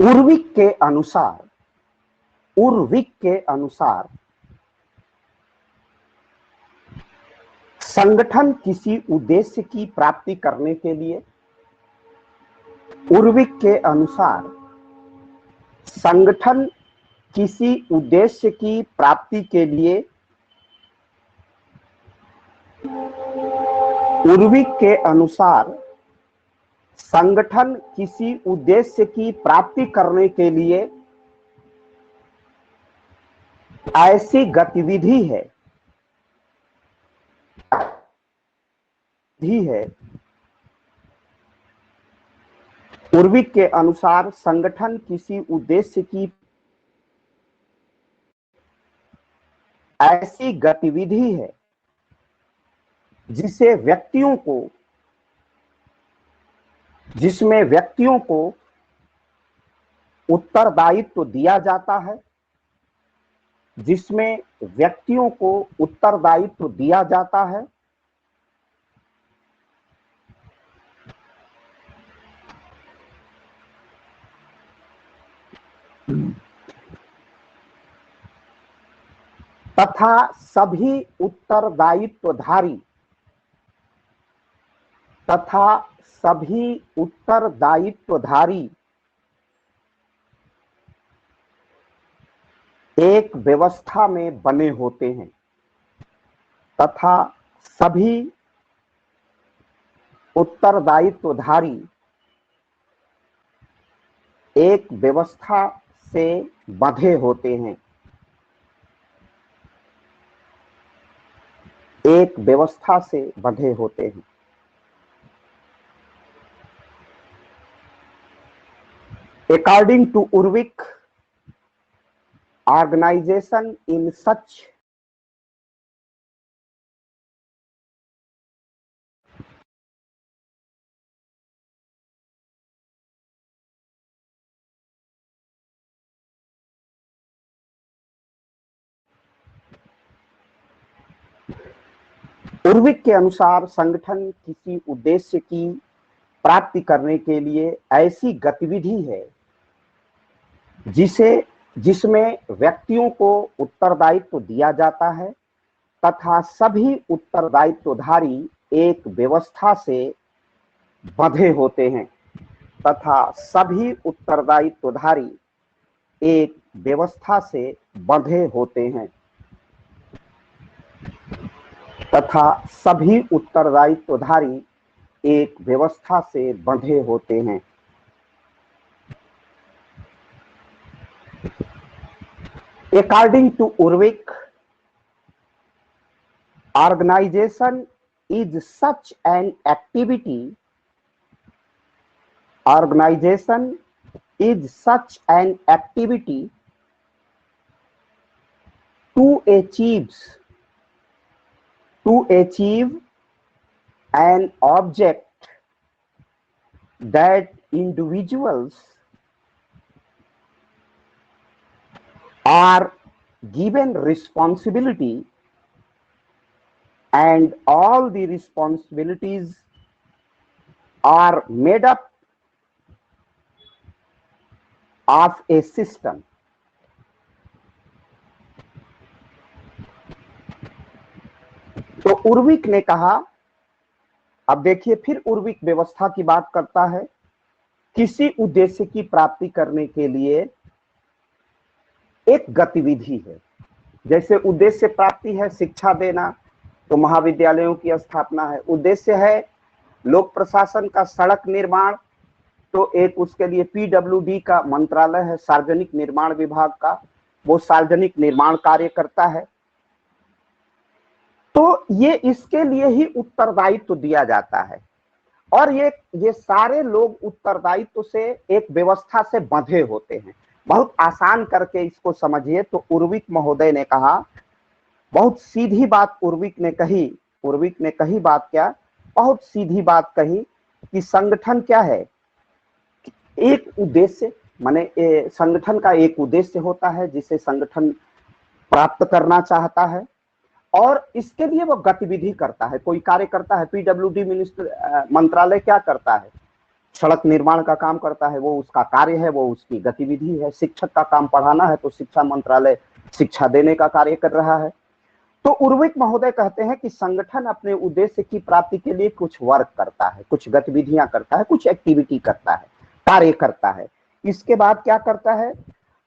उर्विक के अनुसार संगठन किसी उद्देश्य की प्राप्ति करने के लिए उर्विक के अनुसार संगठन किसी उद्देश्य की प्राप्ति के लिए उर्विक के अनुसार संगठन किसी उद्देश्य की प्राप्ति करने के लिए ऐसी गतिविधि है उर्विक के अनुसार संगठन किसी उद्देश्य की ऐसी गतिविधि है जिसमें व्यक्तियों को उत्तरदायित्व दिया जाता है तथा सभी उत्तरदायित्वधारी एक व्यवस्था में बने होते हैं एक व्यवस्था से बंधे होते हैं According to Urvik, organization in such उर्विक के अनुसार संगठन किसी उद्देश्य की प्राप्ति करने के लिए ऐसी गतिविधि है जिसमें व्यक्तियों को उत्तरदायित्व दिया जाता है तथा सभी उत्तरदायित्वधारी एक व्यवस्था से बंधे होते हैं According to Urvik, organization is such an activity to achieve an object that individuals are given responsibility and all the responsibilities are made up of a system. तो उर्विक ने कहा, अब देखिए फिर उर्विक व्यवस्था की बात करता है, किसी उद्देश्य की प्राप्ति करने के लिए एक गतिविधि है। जैसे उद्देश्य प्राप्ति है शिक्षा देना, तो महाविद्यालयों की स्थापना है। उद्देश्य है लोक प्रशासन का सड़क निर्माण, तो एक उसके लिए पीडब्ल्यूडी का मंत्रालय है, सार्वजनिक निर्माण विभाग का, वो सार्वजनिक निर्माण कार्य करता है। तो ये इसके लिए ही उत्तरदायित्व दिया जाता है और ये सारे लोग उत्तरदायित्व से एक व्यवस्था से बंधे होते हैं। बहुत आसान करके इसको समझिए तो उर्विक महोदय ने कहा, बहुत सीधी बात उर्विक ने कही बात क्या, बहुत सीधी बात कही कि संगठन क्या है, एक उद्देश्य, माने संगठन का एक उद्देश्य होता है जिसे संगठन प्राप्त करना चाहता है और इसके लिए वो गतिविधि करता है, कोई कार्य करता है। पीडब्ल्यूडी मंत्रालय क्या करता है, सड़क निर्माण का काम करता है, वो उसका कार्य है, वो उसकी गतिविधि है। शिक्षक का काम पढ़ाना है, तो शिक्षा मंत्रालय शिक्षा देने का कार्य कर रहा है। तो उर्विक महोदय कहते हैं कि संगठन अपने उद्देश्य की प्राप्ति के लिए कुछ वर्क करता है, कुछ गतिविधियां करता है, कुछ एक्टिविटी करता है, कार्य करता है। इसके बाद क्या करता है,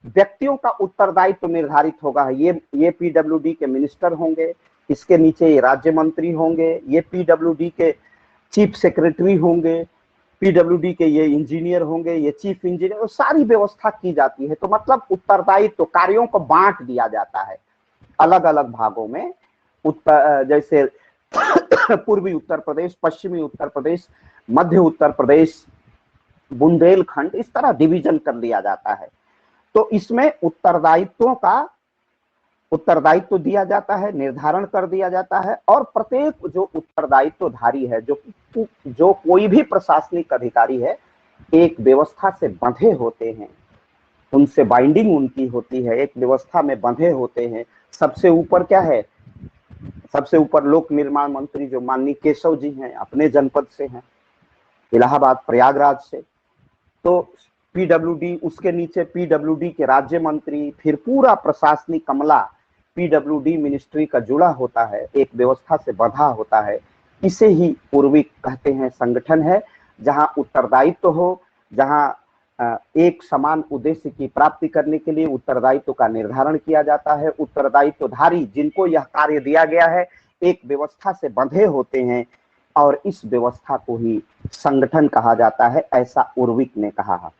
व्यक्तियों का उत्तरदायित्व निर्धारित होगा। ये पीडब्ल्यूडी के मिनिस्टर होंगे, इसके नीचे ये राज्य मंत्री होंगे, ये पीडब्ल्यूडी के चीफ सेक्रेटरी होंगे, पीडब्ल्यूडी के ये इंजीनियर होंगे, ये चीफ इंजीनियर, सारी व्यवस्था की जाती है। तो मतलब उत्तरदायित्व, कार्यों को बांट दिया जाता है अलग अलग भागों में। जैसे पूर्वी उत्तर प्रदेश, पश्चिमी उत्तर प्रदेश, मध्य उत्तर प्रदेश, बुंदेलखंड, इस तरह डिवीजन कर लिया जाता है। तो इसमें उत्तरदायित्व दिया जाता है, निर्धारण कर दिया जाता है, और प्रत्येक जो उत्तरदायित्वधारी है, जो कोई भी प्रशासनिक अधिकारी है, एक व्यवस्था से बंधे होते हैं, उनसे बाइंडिंग उनकी होती है, एक व्यवस्था में बंधे होते हैं। सबसे ऊपर क्या है, सबसे ऊपर लोक निर्माण मंत्री जो माननीय केशव जी हैं, अपने जनपद से हैं, इलाहाबाद प्रयागराज से। तो पीडब्ल्यूडी, उसके नीचे पीडब्ल्यूडी के राज्य मंत्री, फिर पूरा प्रशासनिक अमला पीडब्ल्यूडी मिनिस्ट्री का जुड़ा होता है, एक व्यवस्था से बंधा होता है। इसे ही पूर्वी कहते हैं संगठन है, जहां उत्तरदायित्व हो, जहां एक समान उद्देश्य की प्राप्ति करने के लिए उत्तरदायित्व का निर्धारण किया जाता है। उत्तरदायित्वधारी जिनको यह कार्य दिया गया है, एक व्यवस्था से बंधे होते हैं, और इस व्यवस्था को ही संगठन कहा जाता है, ऐसा उर्विक ने कहा है।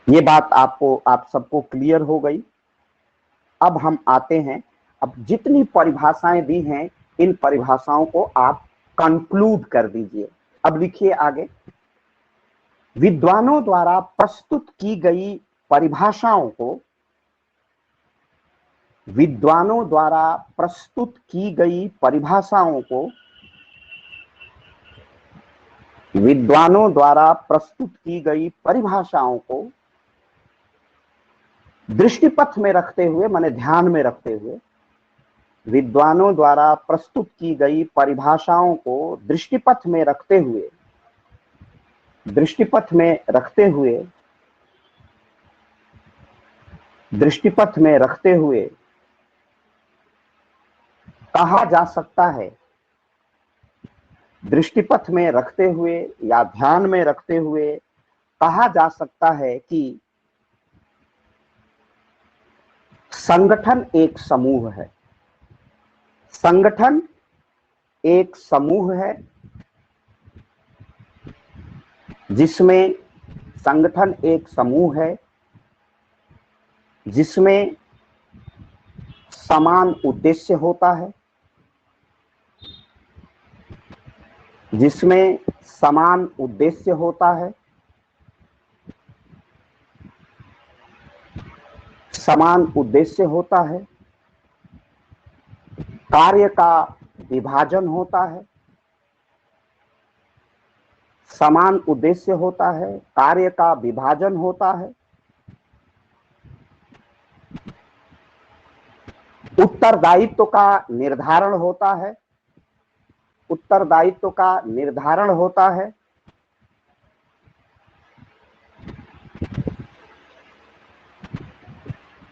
ये बात आप सबको क्लियर हो गई। अब हम आते हैं, अब जितनी परिभाषाएं दी हैं, इन परिभाषाओं को आप कंक्लूड कर दीजिए। अब लिखिए आगे, विद्वानों द्वारा प्रस्तुत की गई परिभाषाओं को, विद्वानों द्वारा प्रस्तुत की गई परिभाषाओं को, विद्वानों द्वारा प्रस्तुत की गई परिभाषाओं को दृष्टिपथ में रखते हुए, माने ध्यान में रखते हुए, विद्वानों द्वारा प्रस्तुत की गई परिभाषाओं को दृष्टिपथ में रखते हुए, दृष्टिपथ में रखते हुए, दृष्टिपथ में रखते हुए कहा जा सकता है, दृष्टिपथ में रखते हुए या ध्यान में रखते हुए कहा जा सकता है कि संगठन एक समूह है। संगठन एक समूह है जिसमें, संगठन एक समूह है जिसमें समान उद्देश्य होता है, जिसमें समान उद्देश्य होता है, समान उद्देश्य होता है, कार्य का विभाजन होता है, समान उद्देश्य होता है, कार्य का विभाजन होता है, उत्तरदायित्व का निर्धारण होता है, उत्तरदायित्व का निर्धारण होता है,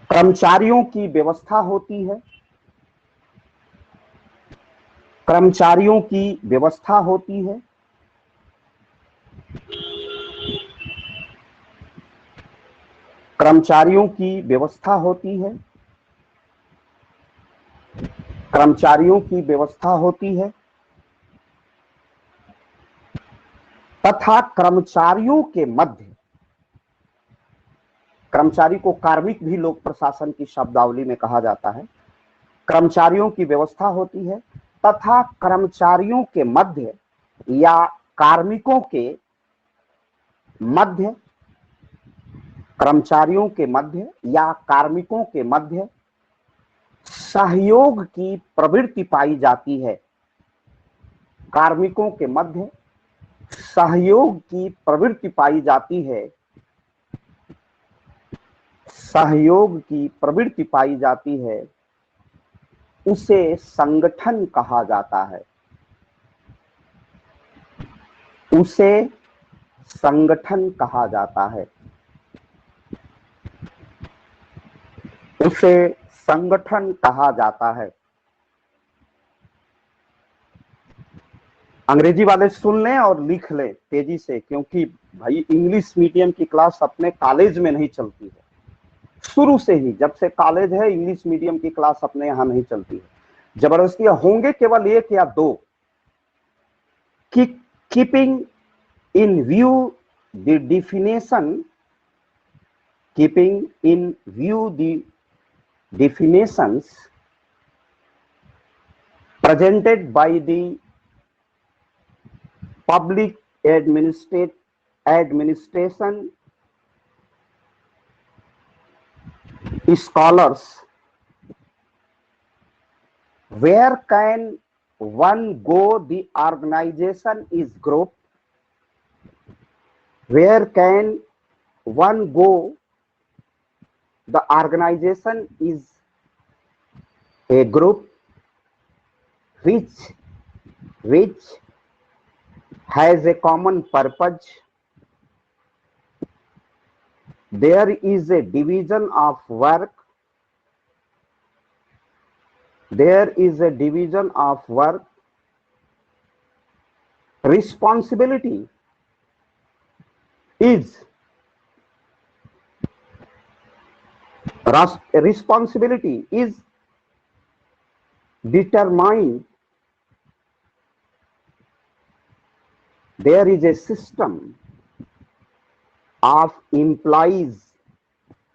कर्मचारियों की व्यवस्था होती है, कर्मचारियों की व्यवस्था होती है, कर्मचारियों की व्यवस्था होती है, कर्मचारियों की व्यवस्था होती है, तथा कर्मचारियों के मध्य, कर्मचारी को कार्मिक भी लोक प्रशासन की शब्दावली में कहा जाता है, कर्मचारियों की व्यवस्था होती है, तथा कर्मचारियों के मध्य या कार्मिकों के मध्य, कर्मचारियों के मध्य या कार्मिकों के मध्य सहयोग की प्रवृत्ति पाई जाती है। कार्मिकों के मध्य सहयोग की प्रवृत्ति पाई जाती है, सहयोग की प्रवृत्ति पाई जाती है, उसे संगठन कहा जाता है, उसे संगठन कहा जाता है। उसे संगठन कहा जाता है। अंग्रेजी वाले सुन लें और लिख लें तेजी से, क्योंकि भाई इंग्लिश मीडियम की क्लास अपने कॉलेज में नहीं चलती है। शुरू से ही, जब से कॉलेज है, इंग्लिश मीडियम की क्लास अपने यहां नहीं चलती है। जबरदस्ती होंगे केवल एक या दो। Keeping in view the definition, keeping in view the definitions presented by the public administration scholars, where can one go? The organization is group. Where can one go? The organization is a group which has a common purpose. There is a division of work. There is a division of work. Responsibility is determined. There is a system of employees,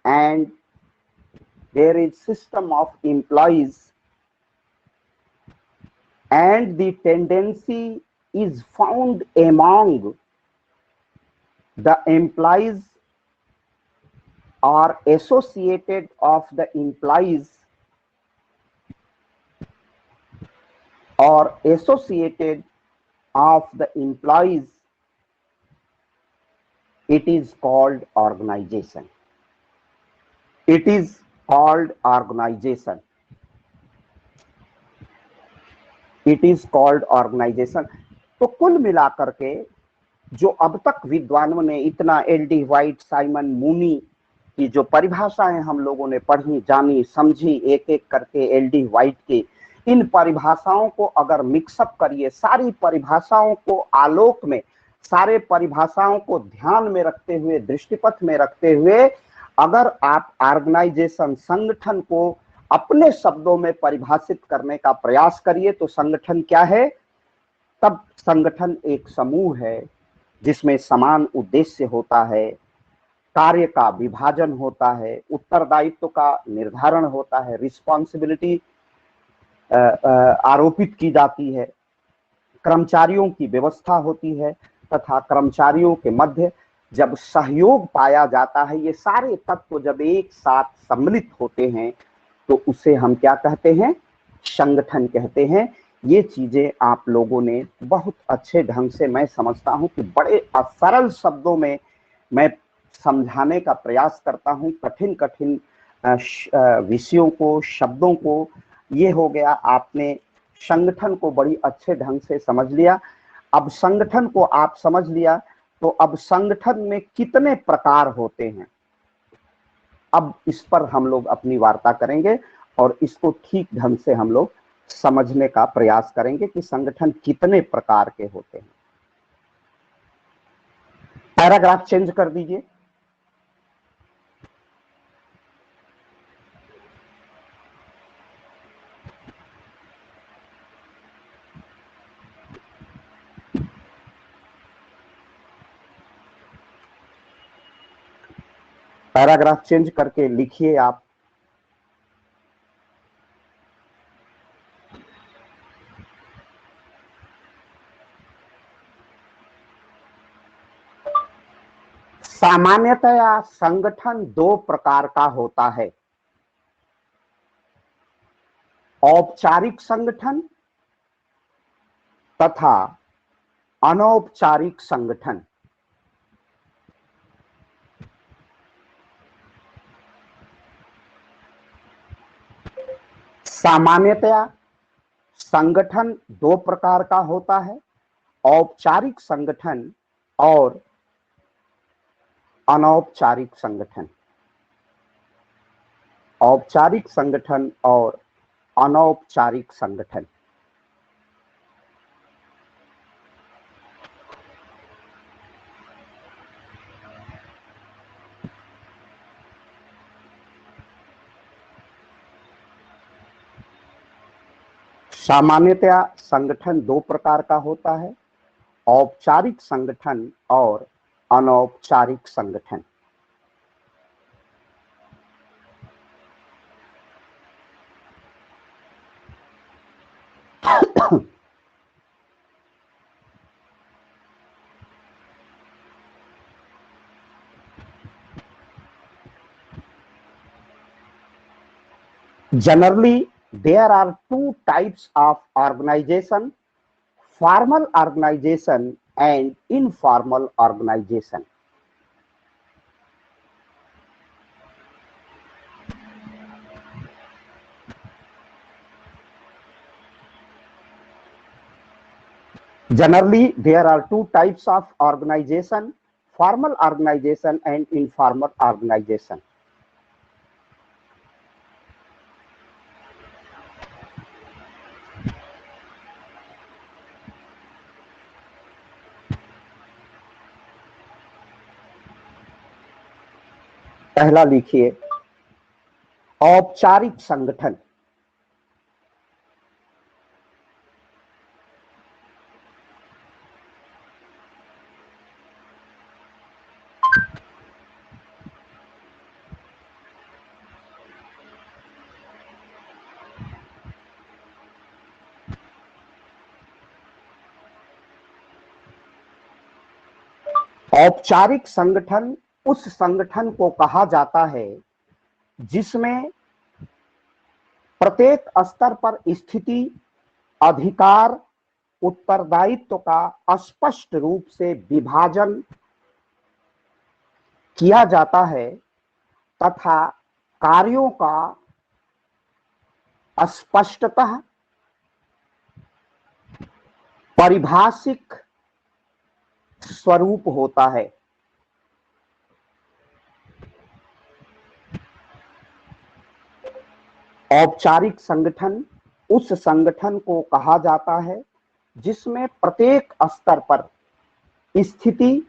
and there is system of employees, and the tendency is found among the employees or associated of the employees or associated of the employees. It is called organization. It is called organization. It is called organization. तो कुल मिलाकर के जो अब तक विद्वानों ने इतना एल.डी. व्हाइट, साइमन मूनी की जो परिभाषाएं हम लोगों ने पढ़ी, जानी, समझी, एक एक करके एल.डी. व्हाइट की इन परिभाषाओं को अगर मिक्सअप करिए, सारी परिभाषाओं को आलोक में, सारे परिभाषाओं को ध्यान में रखते हुए, दृष्टिपथ में रखते हुए अगर आप ऑर्गेनाइजेशन, संगठन को अपने शब्दों में परिभाषित करने का प्रयास करिए तो संगठन क्या है? तब संगठन एक समूह है जिसमें समान उद्देश्य होता है, कार्य का विभाजन होता है, उत्तरदायित्व का निर्धारण होता है, रिस्पॉन्सिबिलिटी आरोपित की जाती है, कर्मचारियों की व्यवस्था होती है तथा कर्मचारियों के मध्य जब सहयोग पाया जाता है, ये सारे तत्व जब एक साथ सम्मिलित होते हैं तो उसे हम क्या कहते हैं? संगठन कहते हैं। ये चीजें आप लोगों ने बहुत अच्छे ढंग से, मैं समझता हूं कि बड़े सरल शब्दों में मैं समझाने का प्रयास करता हूं, कठिन कठिन विषयों को, शब्दों को। ये हो गया, आपने संगठन को बड़ी अच्छे ढंग से समझ लिया। अब संगठन को आप समझ लिया तो अब संगठन में कितने प्रकार होते हैं, अब इस पर हम लोग अपनी वार्ता करेंगे और इसको ठीक ढंग से हम लोग समझने का प्रयास करेंगे कि संगठन कितने प्रकार के होते हैं। पैराग्राफ चेंज कर दीजिए। पैराग्राफ चेंज करके लिखिए आप। सामान्यतया संगठन दो प्रकार का होता है, औपचारिक संगठन तथा अनौपचारिक संगठन। सामान्यतया संगठन दो प्रकार का होता है, औपचारिक संगठन और अनौपचारिक संगठन। औपचारिक संगठन और अनौपचारिक संगठन। सामान्यतया संगठन दो प्रकार का होता है, औपचारिक संगठन और अनौपचारिक संगठन। Generally, there are two types of organization: formal organization and informal organization. Generally, there are two types of organization: formal organization and informal organization. पहला लिखिए, औपचारिक संगठन। औपचारिक संगठन उस संगठन को कहा जाता है जिसमें प्रत्येक स्तर पर स्थिति, अधिकार, उत्तरदायित्व का स्पष्ट रूप से विभाजन किया जाता है तथा कार्यों का स्पष्टतः पारिभाषिक स्वरूप होता है। औपचारिक संगठन उस संगठन को कहा जाता है जिसमें प्रत्येक स्तर पर स्थिति,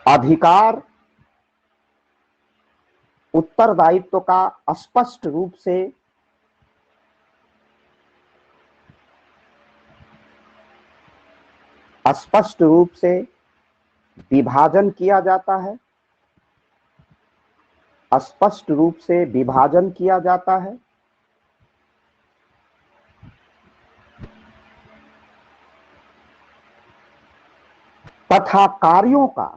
अधिकार, उत्तरदायित्व का स्पष्ट रूप से विभाजन किया जाता है, स्पष्ट रूप से विभाजन किया जाता है तथा कार्यों का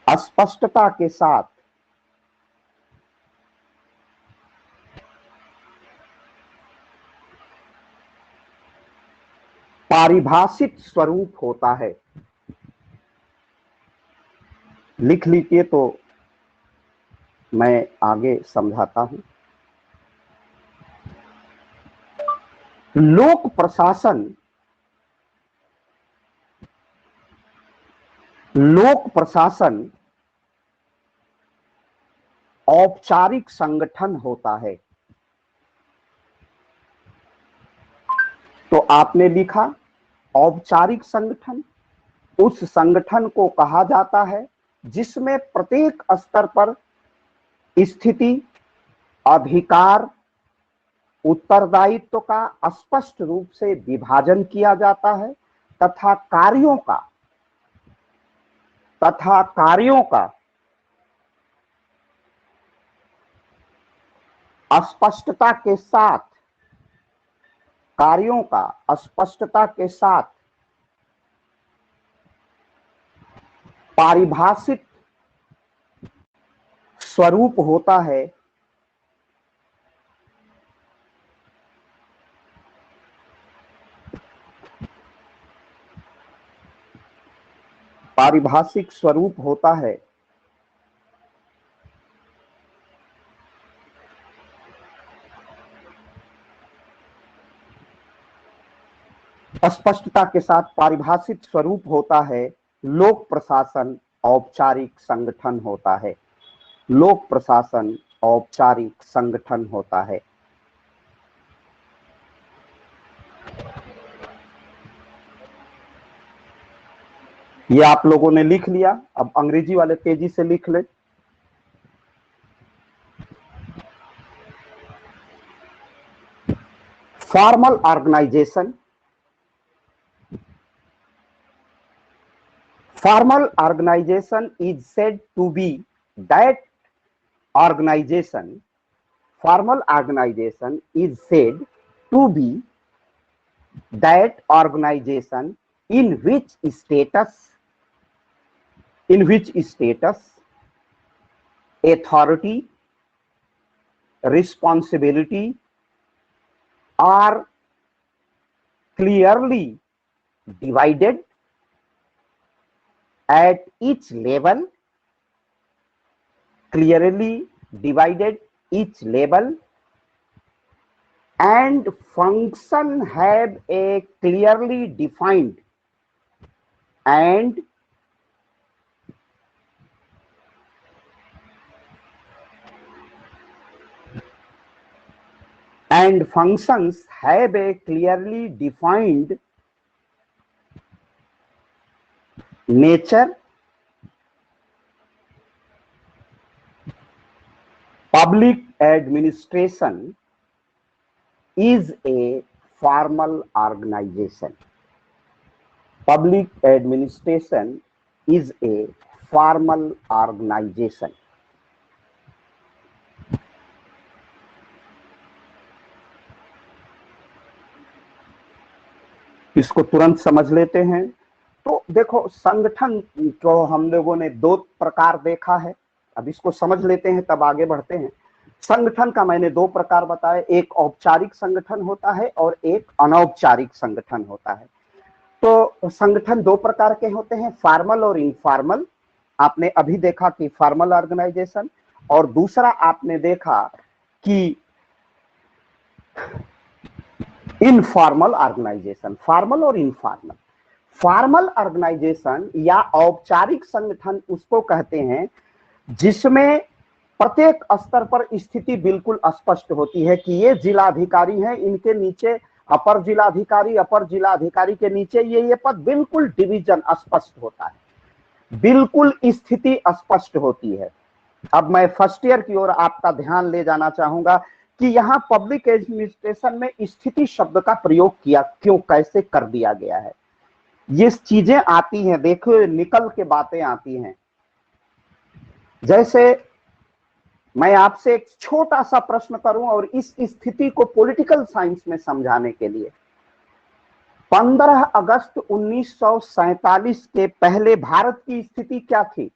स्पष्टता के साथ पारिभाषिक स्वरूप होता है। लिख लीजिए तो मैं आगे समझाता हूं। लोक प्रशासन औपचारिक संगठन होता है। तो आपने लिखा औपचारिक संगठन उस संगठन को कहा जाता है जिसमें प्रत्येक स्तर पर स्थिति, अधिकार, उत्तरदायित्व का स्पष्ट रूप से विभाजन किया जाता है तथा कार्यों का स्पष्टता के साथ पारिभाषिक स्वरूप होता है। पारिभाषिक स्वरूप होता है स्पष्टता के साथ पारिभाषिक स्वरूप होता है लोक प्रशासन औपचारिक संगठन होता है। लोक प्रशासन औपचारिक संगठन होता है। ये आप लोगों ने लिख लिया, अब अंग्रेजी वाले तेजी से लिख ले। Formal organisation, formal organization is said to be that organization, formal organization is said to be that organization in which status, authority, responsibility are clearly divided at each level, and function have a clearly defined and functions have a clearly defined nature. Public administration is a formal organization. Public administration is a formal organization. इसको तुरंत समझ लेते हैं। तो देखो, संगठन को हम लोगों ने दो प्रकार देखा है, अब इसको समझ लेते हैं तब आगे बढ़ते हैं। संगठन का मैंने दो प्रकार बताए, एक औपचारिक संगठन होता है और एक अनौपचारिक संगठन होता है। तो संगठन दो प्रकार के होते हैं, फॉर्मल और इनफॉर्मल। आपने अभी देखा कि फॉर्मल ऑर्गेनाइजेशन, और दूसरा आपने देखा कि इनफॉर्मल ऑर्गेनाइजेशन। फॉर्मल और इनफॉर्मल। फॉर्मल ऑर्गेनाइजेशन या औपचारिक संगठन उसको कहते हैं जिसमें प्रत्येक स्तर पर स्थिति बिल्कुल स्पष्ट होती है कि ये जिलाधिकारी हैं, इनके नीचे अपर जिलाधिकारी, अपर जिलाधिकारी के नीचे ये पद, बिल्कुल डिवीजन स्पष्ट होता है, बिल्कुल स्थिति स्पष्ट होती है। अब मैं फर्स्ट ईयर की ओर आपका ध्यान ले जाना चाहूंगा कि यहाँ पब्लिक एडमिनिस्ट्रेशन में स्थिति शब्द का प्रयोग किया क्यों, कैसे कर दिया गया है। ये चीजें आती हैं, देखो निकल के बातें आती हैं। जैसे मैं आपसे एक छोटा सा प्रश्न करूं और इस स्थिति को पॉलिटिकल साइंस में समझाने के लिए, 15 अगस्त 1947 के पहले भारत की स्थिति क्या थी?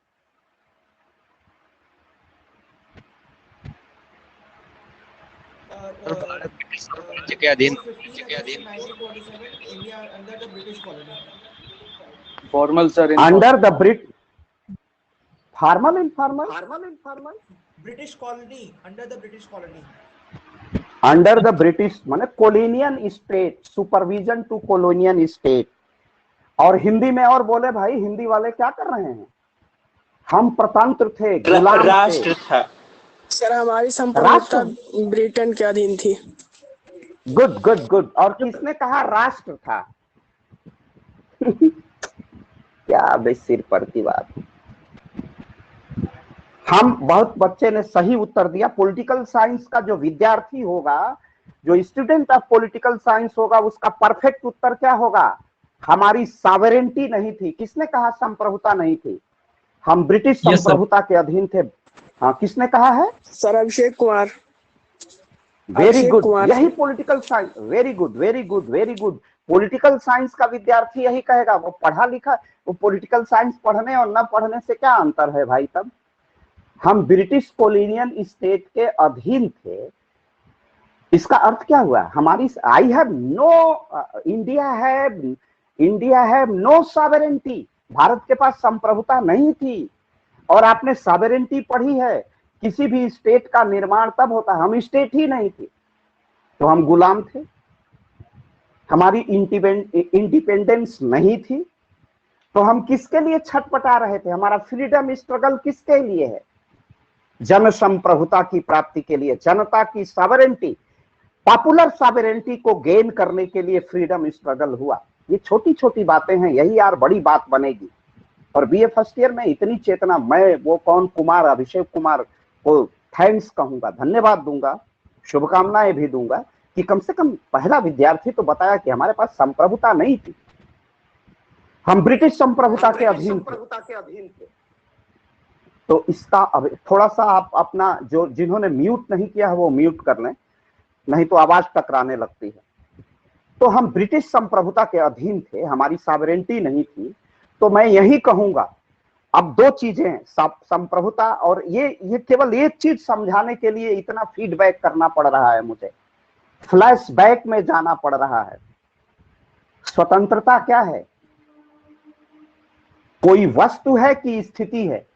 के अधीन, formal sir, under the British, formal informal, British colony, under the British colony, under the British माने कोलोनियन स्टेट, सुपरविजन टू कोलोनियन स्टेट। और हिंदी में और बोले भाई, हिंदी वाले क्या कर रहे हैं? हम प्रतंत्र थे, गुलाम राष्ट्र था सर, हमारी संप्रभुता ब्रिटेन के अधीन थी। Good good good. और किसने कहा राष्ट्र था? क्या बे सिर पड़ती बात। हम बहुत बच्चे ने सही उत्तर दिया। पॉलिटिकल साइंस का जो विद्यार्थी होगा, जो स्टूडेंट ऑफ पॉलिटिकल साइंस होगा, उसका परफेक्ट उत्तर क्या होगा? हमारी सॉवरेनिटी नहीं थी। किसने कहा संप्रभुता नहीं थी? हम ब्रिटिश संप्रभुता के अधीन थे। हाँ, किसने कहा है? Sir Abhishek Kumar. Very good, यही political science. Very good very good very good. Political science का विद्यार्थी यही कहेगा। वो पढ़ा लिखा, वो पॉलिटिकल साइंस पढ़ने और न पढ़ने से क्या अंतर है भाई? तब हम ब्रिटिश कोलोनियल स्टेट के अधीन थे। इसका अर्थ क्या हुआ? हमारी India have no sovereignty. Bharat के पास संप्रभुता नहीं थी। और आपने सॉवरेनिटी पढ़ी है, किसी भी स्टेट का निर्माण तब होता है, हम स्टेट ही नहीं थे तो हम गुलाम थे, हमारी इंडिपेंडेंस नहीं थी, तो हम किसके लिए छटपटा रहे थे? हमारा फ्रीडम स्ट्रगल किसके लिए है? जन संप्रभुता की प्राप्ति के लिए, जनता की सॉवरेनिटी, पॉपुलर सॉवरेनिटी को गेन करने के लिए फ्रीडम स्ट्रगल हुआ। ये छोटी छोटी बातें हैं, यही यार बड़ी बात बनेगी। और बीए फर्स्ट ईयर में इतनी चेतना, मैं वो कौन कुमार, अभिषेक कुमार को थैंक्स कहूंगा, धन्यवाद दूंगा, शुभकामनाएं भी दूंगा कि कम से कम पहला विद्यार्थी तो बताया कि हमारे पास संप्रभुता नहीं थी, हम ब्रिटिश संप्रभुता के अधीन थे। तो इसका अब थोड़ा सा आप अपना जो जिन्होंने म्यूट नहीं किया है वो म्यूट कर लें, नहीं तो आवाज टकराने लगती है। तो हम ब्रिटिश संप्रभुता के अधीन थे, हमारी सॉवरेनिटी नहीं थी। तो मैं यही कहूंगा, अब दो चीजें हैं, संप्रभुता और ये केवल एक चीज समझाने के लिए इतना फीडबैक करना पड़ रहा है, मुझे फ्लैशबैक में जाना पड़ रहा है। स्वतंत्रता क्या है? कोई वस्तु है कि स्थिति है?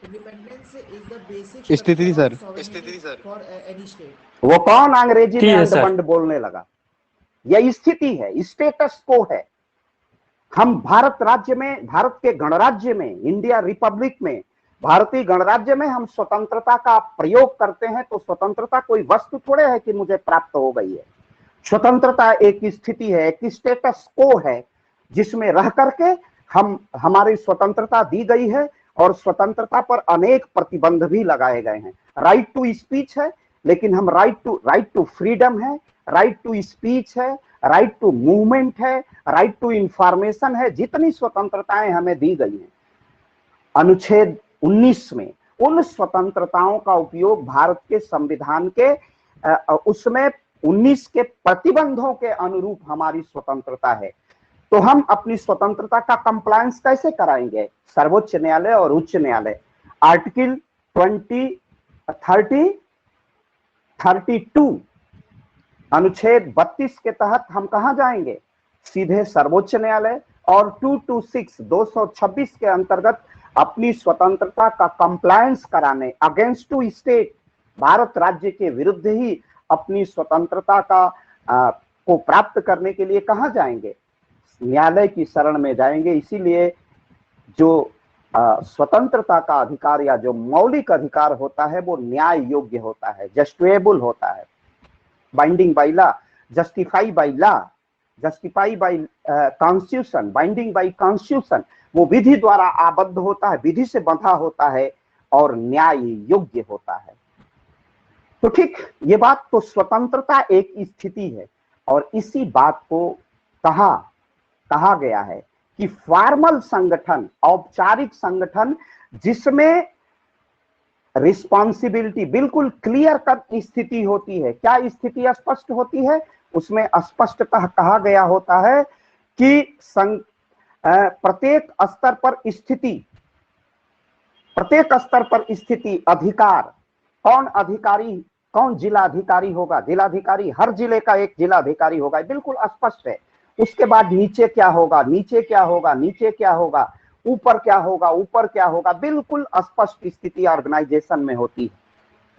Independence is the basic स्थिति structure of sir, sovereignty for any state. वो कौन अंग्रेजी में है, अंड सर। बंड बोलने लगा? यह स्थिति है, स्टेटस को है। हम भारत राज्य में, भारत के गणराज्य में, इंडिया रिपब्लिक में, भारतीय गणराज्य में हम स्वतंत्रता का प्रयोग करते हैं। तो स्वतंत्रता कोई वस्तु थोड़े है कि मुझे प्राप्त हो गई है। स्वतंत्रता एक स्थिति है, एक स्टेटस को है, जिसमें रह करके हम, हमारी स्वतंत्रता दी गई है। और स्वतंत्रता पर अनेक प्रतिबंध भी लगाए गए हैं। राइट टू स्पीच है, लेकिन हम राइट टू फ्रीडम है, राइट टू स्पीच है, राइट टू मूवमेंट है, राइट टू इंफॉर्मेशन है। जितनी स्वतंत्रताएं हमें दी गई हैं, अनुच्छेद 19 में उन स्वतंत्रताओं का उपयोग भारत के संविधान के उसमें 19 के प्रतिबंधों के अनुरूप हमारी स्वतंत्रता है। तो हम अपनी स्वतंत्रता का कंप्लायंस कैसे कराएंगे? सर्वोच्च न्यायालय और उच्च न्यायालय, आर्टिकल 32 अनुच्छेद 32 के तहत हम कहां जाएंगे? सीधे सर्वोच्च न्यायालय। और 226 के अंतर्गत अपनी स्वतंत्रता का कंप्लायंस कराने, अगेंस्ट टू स्टेट, भारत राज्य के विरुद्ध ही अपनी स्वतंत्रता का को प्राप्त करने के लिए कहां जाएंगे? न्यायालय की शरण में जाएंगे। इसीलिए जो स्वतंत्रता का अधिकार या जो मौलिक अधिकार होता है वो न्याय योग्य होता है, जस्टिफाइबल होता है, binding by law, justify by law, justify bye constitution, binding bye constitution. वो विधि द्वारा आबद्ध होता है, विधि से बंधा होता है और न्याय योग्य होता है। तो ठीक ये बात, तो स्वतंत्रता एक स्थिति है। और इसी बात को कहा गया है कि फॉर्मल संगठन, औपचारिक संगठन, जिसमें रिस्पॉन्सिबिलिटी बिल्कुल क्लियर कट स्थिति होती है। क्या स्थिति स्पष्ट होती है? उसमें स्पष्टतः कहा गया होता है कि प्रत्येक स्तर पर स्थिति अधिकार, कौन अधिकारी, कौन जिलाधिकारी होगा? जिलाधिकारी, हर जिले का एक जिलाधिकारी होगा, बिल्कुल स्पष्ट है। उसके बाद नीचे क्या होगा, नीचे क्या होगा, नीचे क्या होगा, ऊपर क्या होगा, ऊपर क्या होगा, बिल्कुल स्पष्ट स्थिति ऑर्गेनाइजेशन में होती है।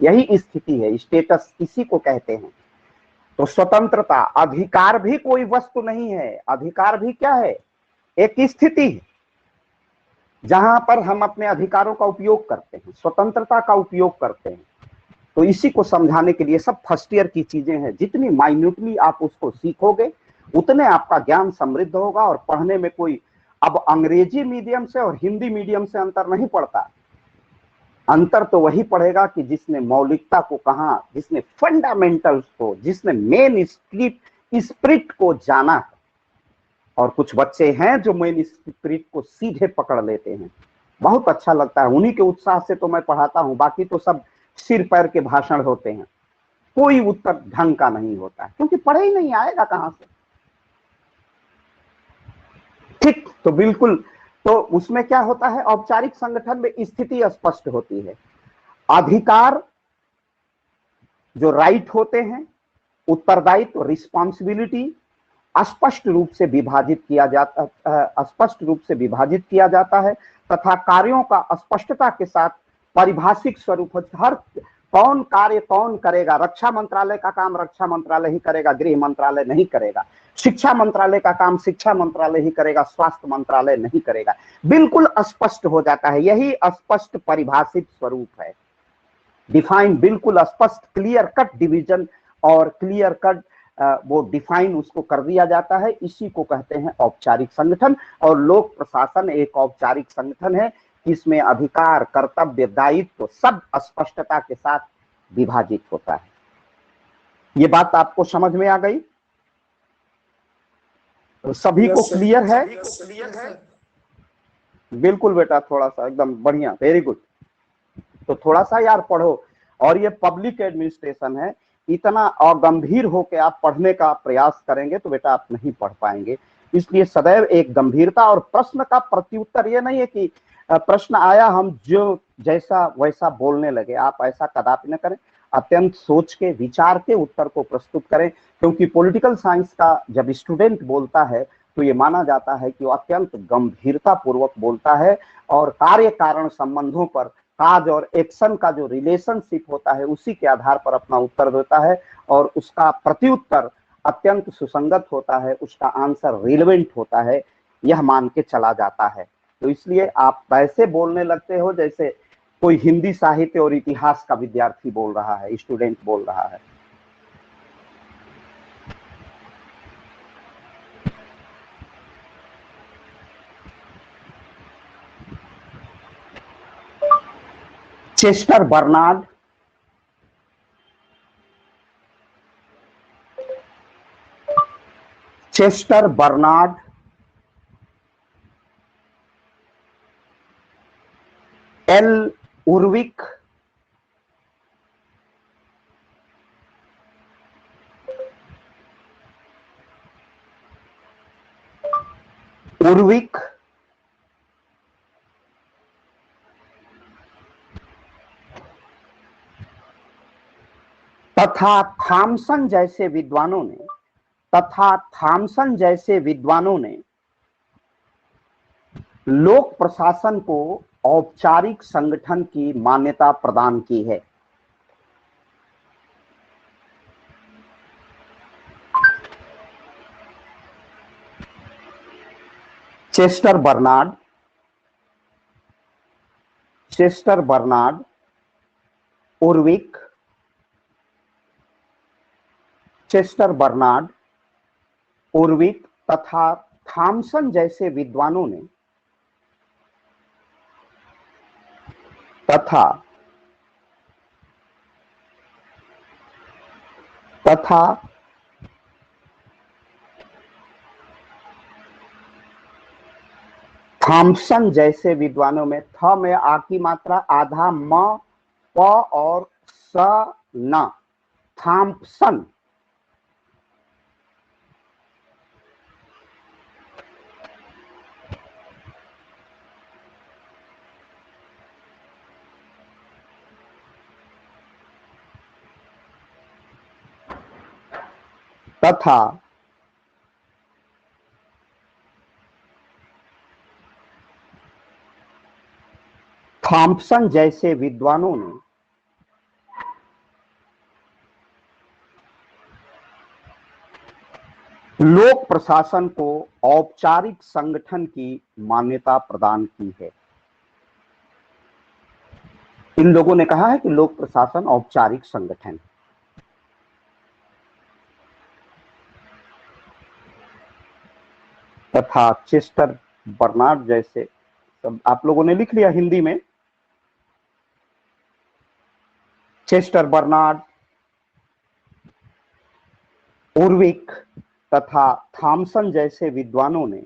यही स्थिति है, स्टेटस इसी को कहते हैं। तो स्वतंत्रता, अधिकार भी कोई वस्तु नहीं है, अधिकार भी क्या है? एक स्थिति है जहां पर हम अपने अधिकारों का उपयोग करते हैं, स्वतंत्रता का उपयोग करते हैं। तो इसी को समझाने के लिए सब फर्स्ट ईयर की चीजें हैं। जितनी माइन्यूटली आप उसको सीखोगे उतने आपका ज्ञान समृद्ध होगा। और पढ़ने में कोई अब अंग्रेजी मीडियम से और हिंदी मीडियम से अंतर नहीं पड़ता। अंतर तो वही पड़ेगा कि जिसने मौलिकता को कहा, जिसने फंडामेंटल्स को, जिसने मेन स्पिरिट को जाना। और कुछ बच्चे हैं जो मेन स्पिरिट को सीधे पकड़ लेते हैं, बहुत अच्छा लगता है। उन्हीं के उत्साह से तो मैं पढ़ाता हूं, बाकी तो सब सिर पैर के भाषण होते हैं, कोई उत्तर ढंग का नहीं होता है, क्योंकि पढ़े ही नहीं, आएगा कहां से? ठीक, तो बिल्कुल, तो उसमें क्या होता है? औपचारिक संगठन में स्थिति स्पष्ट होती है। अधिकार जो राइट होते हैं, उत्तरदायित्व, रिस्पॉन्सिबिलिटी, स्पष्ट रूप से विभाजित किया जाता है तथा कार्यों का स्पष्टता के साथ पारिभाषिक स्वरूप, हर कौन कार्य कौन करेगा, रक्षा मंत्रालय का काम रक्षा मंत्रालय ही करेगा, गृह मंत्रालय नहीं करेगा, शिक्षा मंत्रालय का काम शिक्षा मंत्रालय ही करेगा, स्वास्थ्य मंत्रालय नहीं करेगा, बिल्कुल स्पष्ट हो जाता है। यही स्पष्ट परिभाषित स्वरूप है, डिफाइन, बिल्कुल स्पष्ट, क्लियर कट डिवीजन और क्लियर कट वो डिफाइन उसको कर दिया जाता है। इसी को कहते हैं औपचारिक संगठन। और लोक प्रशासन एक औपचारिक संगठन है, इसमें अधिकार, कर्तव्य, दायित्व सब स्पष्टता के साथ विभाजित होता है। ये बात आपको समझ में आ गई? तो सभी को क्लियर है? बिल्कुल बेटा, थोड़ा सा एकदम बढ़िया, वेरी गुड। तो थोड़ा सा यार पढ़ो। और ये पब्लिक एडमिनिस्ट्रेशन है, इतना अगंभीर होकर आप पढ़ने का प्रयास करेंगे तो बेटा आप नहीं पढ़ पाएंगे। इसलिए सदैव एक गंभीरता, और प्रश्न का प्रत्युत्तर ये नहीं है कि प्रश्न आया हम जो जैसा वैसा बोलने लगे, आप ऐसा कदापि न करें। अत्यंत सोच के, विचार के उत्तर को प्रस्तुत करें, क्योंकि पॉलिटिकल साइंस का जब स्टूडेंट बोलता है तो ये माना जाता है कि वो अत्यंत गंभीरता पूर्वक बोलता है और कार्य कारण संबंधों पर, काज और एक्शन का जो रिलेशनशिप होता है उसी के आधार पर अपना उत्तर देता है, और उसका प्रत्युत्तर अत्यंत सुसंगत होता है, उसका आंसर रिलेवेंट होता है, यह मान के चला जाता है। तो इसलिए आप वैसे बोलने लगते हो जैसे कोई हिंदी साहित्य और इतिहास का विद्यार्थी बोल रहा है, स्टूडेंट बोल रहा है। चेस्टर बर्नार्ड एल उर्विक, तथा थॉमसन जैसे विद्वानों ने लोक प्रशासन को औपचारिक संगठन की मान्यता प्रदान की है। चेस्टर बर्नार्ड, उर्विक, तथा थॉमसन जैसे विद्वानों ने थॉमसन जैसे विद्वानों में, थ में आ की मात्रा आधा, म, प और स, न, थॉम्पसन, तथा थॉम्पसन जैसे विद्वानों ने लोक प्रशासन को औपचारिक संगठन की मान्यता प्रदान की है। इन लोगों ने कहा है कि लोक प्रशासन औपचारिक संगठन। तथा चेस्टर बर्नार्ड जैसे, सब आप लोगों ने लिख लिया हिंदी में। चेस्टर बर्नार्ड, उर्विक तथा थॉमसन जैसे विद्वानों ने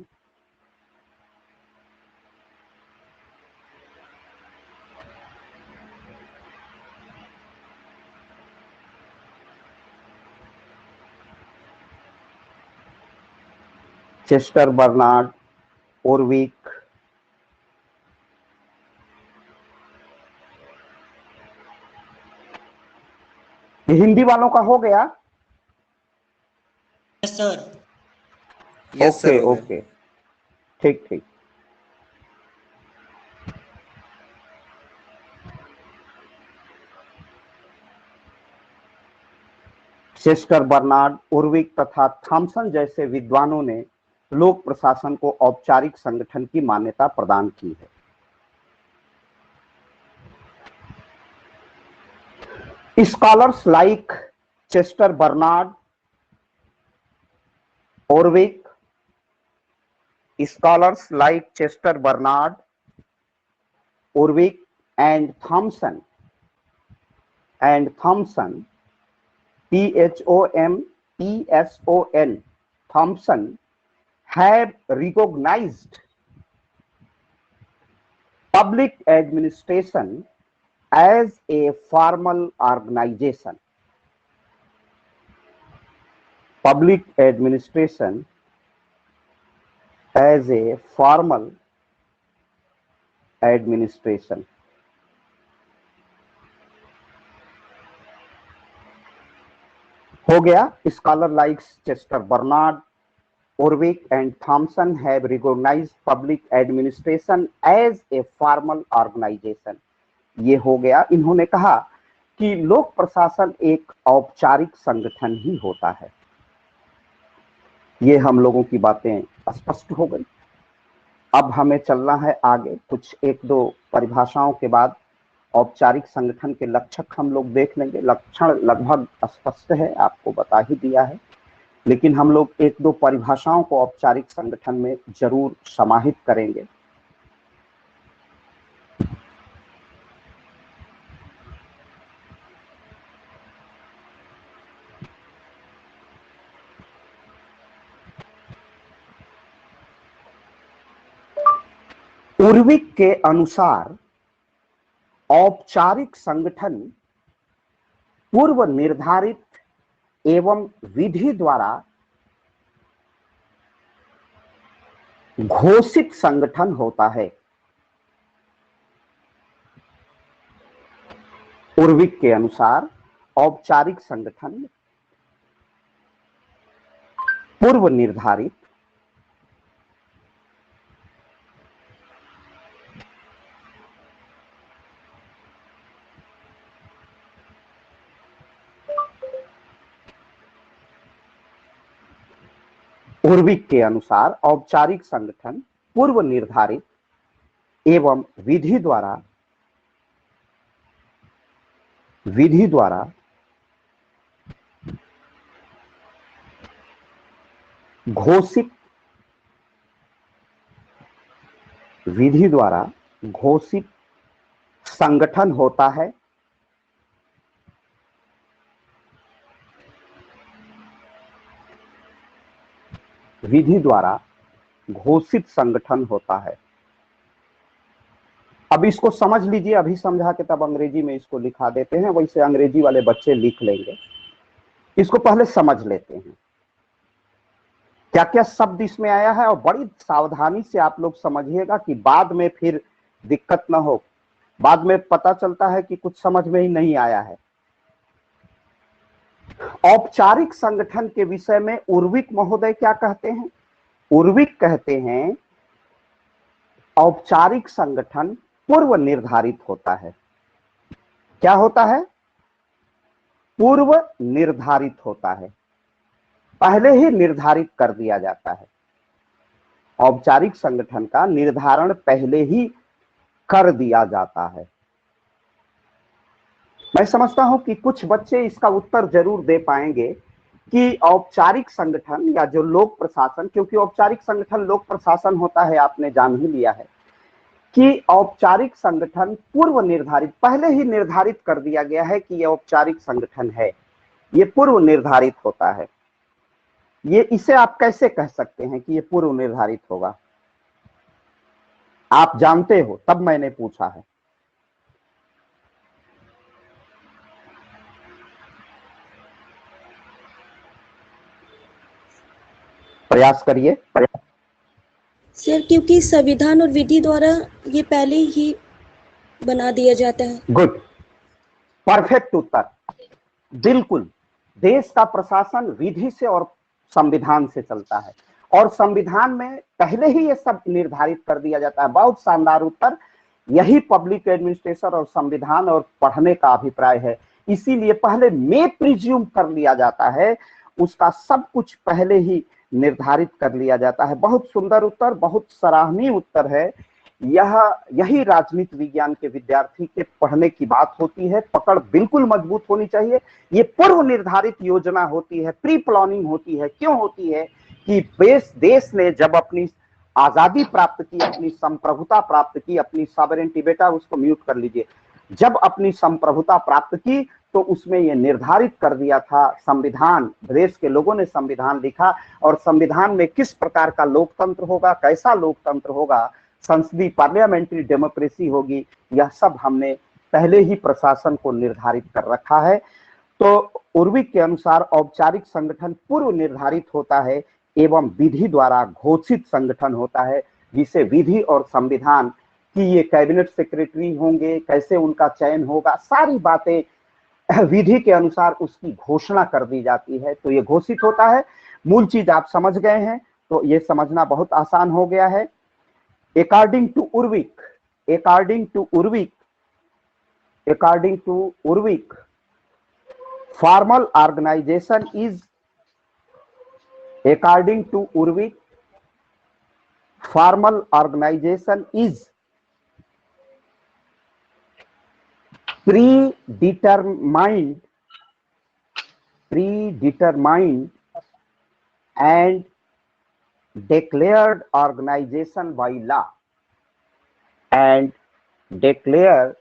चेस्टर बर्नार्ड, उर्विक, हिंदी वालों का हो गया? Yes sir. Yes sir okay हो गया। ओके, ठीक ठीक। चेस्टर बर्नार्ड, उर्विक तथा थॉमसन जैसे विद्वानों ने लोक प्रशासन को औपचारिक संगठन की मान्यता प्रदान की है। Scholars like Chester Barnard, Urwick, scholars like Chester Bernard, Urwick, and Thomson, Thomson, Thomson, have recognized public administration as a formal organization. Public administration as a formal administration. हो गया। Scholar like Chester Bernard, Urwick and Thomson have recognized public administration as a formal organization. ये हो गया। इन्होंने कहा कि लोक प्रशासन एक औपचारिक संगठन ही होता है। ये हम लोगों की बातें स्पष्ट हो गई। अब हमें चलना है आगे। कुछ एक दो परिभाषाओं के बाद औपचारिक संगठन के लक्षण हम लोग देख लेंगे। लक्षण लगभग स्पष्ट है, आपको बता ही दिया है, लेकिन हम लोग एक दो परिभाषाओं को औपचारिक संगठन में जरूर समाहित करेंगे। उर्विक के अनुसार औपचारिक संगठन पूर्व निर्धारित एवं विधि द्वारा घोषित संगठन होता है। उर्विक के अनुसार औपचारिक संगठन पूर्व निर्धारित उर्विक के अनुसार औपचारिक संगठन पूर्व निर्धारित एवं विधि द्वारा घोषित संगठन होता है। विधि द्वारा घोषित संगठन होता है। अब इसको समझ लीजिए, अभी समझा के तब अंग्रेजी में इसको लिखा देते हैं, वैसे अंग्रेजी वाले बच्चे लिख लेंगे। इसको पहले समझ लेते हैं क्या क्या शब्द इसमें आया है, और बड़ी सावधानी से आप लोग समझिएगा कि बाद में फिर दिक्कत ना हो। बाद में पता चलता है कि कुछ समझ में ही नहीं आया है। औपचारिक संगठन के विषय में उर्विक महोदय क्या कहते हैं? उर्विक कहते हैं औपचारिक संगठन पूर्व निर्धारित होता है। क्या होता है? पूर्व निर्धारित होता है, पहले ही निर्धारित कर दिया जाता है। औपचारिक संगठन का निर्धारण पहले ही कर दिया जाता है। मैं समझता हूं कि कुछ बच्चे इसका उत्तर जरूर दे पाएंगे कि औपचारिक संगठन या जो लोक प्रशासन, क्योंकि औपचारिक संगठन लोक प्रशासन होता है, आपने जान ही लिया है कि औपचारिक संगठन पूर्व निर्धारित, पहले ही निर्धारित कर दिया गया है कि यह औपचारिक संगठन है, ये पूर्व निर्धारित होता है। ये इसे आप कैसे कह सकते हैं कि ये पूर्व निर्धारित होगा? आप जानते हो, तब मैंने पूछा है। प्रयास करिए। सर, क्योंकि संविधान और विधि द्वारा ये पहले ही बना दिया जाता है। गुड, परफेक्ट उत्तर। बिल्कुल, देश का प्रशासन विधि से और संविधान से चलता है, और संविधान में पहले ही ये सब निर्धारित कर दिया जाता है। बहुत शानदार उत्तर, यही पब्लिक एडमिनिस्ट्रेशन और संविधान और पढ़ने का अभिप्राय है। इसीलिए पहले में प्रिज्यूम कर लिया जाता है, उसका सब कुछ पहले ही निर्धारित कर लिया जाता है। बहुत सुंदर उत्तर, बहुत सराहनीय उत्तर है। यही राजनीति विज्ञान के विद्यार्थी के पढ़ने की बात होती है। पकड़ बिल्कुल मजबूत होनी चाहिए। ये पूर्व निर्धारित योजना होती है, प्री प्लानिंग होती है। क्यों होती है कि देश ने जब अपनी आजादी प्राप्त की, अपनी संप्रभुता प्राप्त की, अपनी सॉवरेनिटी, बेटा उसको म्यूट कर लीजिए, जब अपनी संप्रभुता प्राप्त की तो उसमें यह निर्धारित कर दिया था, संविधान, देश के लोगों ने संविधान लिखा और संविधान में किस प्रकार का लोकतंत्र होगा, कैसा लोकतंत्र होगा, संसदीय पार्लियामेंट्री डेमोक्रेसी होगी, यह सब हमने पहले ही प्रशासन को निर्धारित कर रखा है। तो उर्विक के अनुसार औपचारिक संगठन पूर्व निर्धारित होता है एवं विधि द्वारा घोषित संगठन होता है, जिसे विधि और संविधान की ये कैबिनेट सेक्रेटरी होंगे, कैसे उनका चयन होगा, सारी बातें विधि के अनुसार उसकी घोषणा कर दी जाती है। तो ये घोषित होता है। मूल चीज आप समझ गए हैं तो ये समझना बहुत आसान हो गया है। According to Urvik, formal organization is, according to Urvik, formal organization is predetermined and declared organization by law, and declared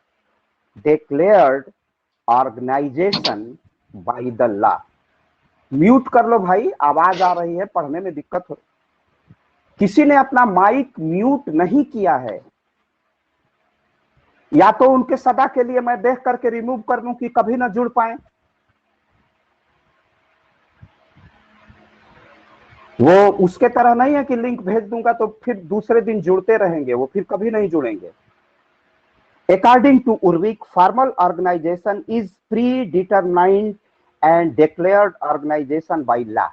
organization by the law। Mute कर लो भाई, आवाज आ रही है, पढ़ने में दिक्कत हो। किसी ने अपना माइक म्यूट नहीं किया है, या तो उनके सदा के लिए मैं देख करके रिमूव कर दूं कि कभी ना जुड़ पाए। वो उसके तरह नहीं है कि लिंक भेज दूंगा तो फिर दूसरे दिन जुड़ते रहेंगे, वो फिर कभी नहीं जुड़ेंगे। According to Urvik, formal organization is predetermined and declared organization by law।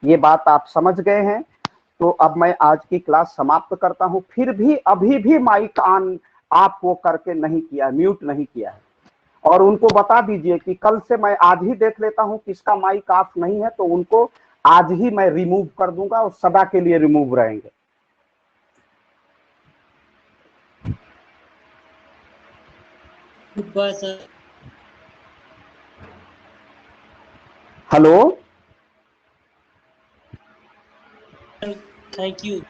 ये बात आप समझ गए हैं। तो अब मैं आज की क्लास समाप्त करता हूं। फिर भी अभी भी माइक ऑन आप वो करके नहीं किया, म्यूट नहीं किया है, और उनको बता दीजिए कि कल से मैं आज ही देख लेता हूं किसका माइक ऑफ नहीं है, तो उनको आज ही मैं रिमूव कर दूंगा और सदा के लिए रिमूव रहेंगे। Hello, thank you.